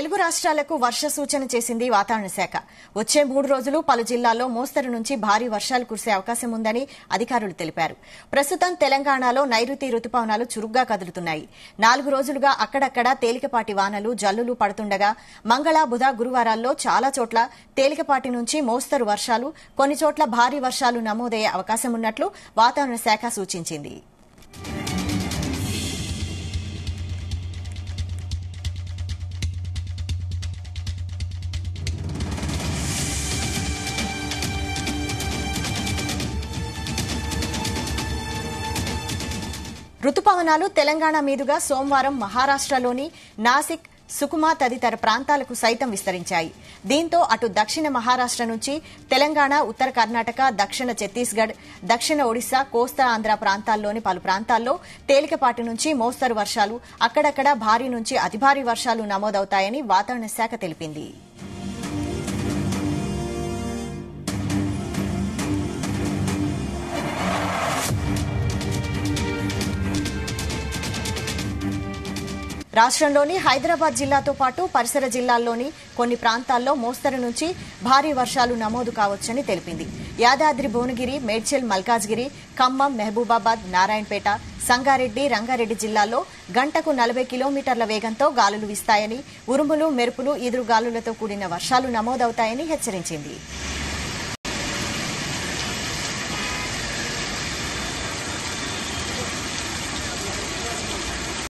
తెలుగు రాష్ట్రాలకు వర్ష సూచన చేసింది వాతావరణ శాఖ. వచ్చే 3 రోజులు పలు జిల్లాల్లో మోస్తరు నుంచి భారీ వర్షాలు కురిసే అవకాశం ఉందని అధికారులు తెలిపారు. ప్రస్తుతం తెలంగాణలో నైరుతి రుతుపవనాలు చురుగ్గా కదులుతున్నాయి. 4 రోజులుగా అక్కడక్కడా తేలికపాటి వానలు, జల్లులు పడుతుండగా మంగళ, బుధ, గురువారాల్లో చాలా చోట్ల తేలికపాటి నుంచి మోస్తరు వర్షాలు, కొన్ని చోట్ల భారీ వర్షాలు నమోదయ్యే అవకాశం ఉన్నట్లు వాతావరణ శాఖ సూచించింది. రుతుపవనాలు తెలంగాణ మీదుగా సోమవారం మహారాష్టలోని నాసిక్, సుకుమా తదితర ప్రాంతాలకు సైతం విస్తరించాయి. దీంతో అటు దక్షిణ మహారాష్ట నుంచి తెలంగాణ, ఉత్తర కర్ణాటక, దక్షిణ ఛత్తీస్గఢ్, దక్షిణ ఒడిశా, కోస్తా ఆంధ్ర ప్రాంతాల్లోని పలు ప్రాంతాల్లో తేలికపాటి నుంచి మోస్తరు వర్షాలు, అక్కడక్కడ భారీ నుంచి అతి భారీ వర్షాలు నమోదవుతాయని వాతావరణ శాఖ తెలిపింది. రాష్ట్రంలోని హైదరాబాద్ జిల్లాతో పాటు పరిసర జిల్లాల్లోని కొన్ని ప్రాంతాల్లో మోస్తరు నుంచి భారీ వర్షాలు నమోదు కావచ్చని తెలిపింది. యాదాద్రి, భువనగిరి, మేడ్చల్, మల్కాజ్గిరి, ఖమ్మం, మహబూబాబాద్, నారాయణపేట, సంగారెడ్డి, రంగారెడ్డి జిల్లాల్లో గంటకు 40 కిలోమీటర్ల వేగంతో గాలులు వీస్తాయని, ఉరుములు, మెరుపులు, ఈదురుగాలులతో కూడిన వర్షాలు నమోదవుతాయని హెచ్చరించింది.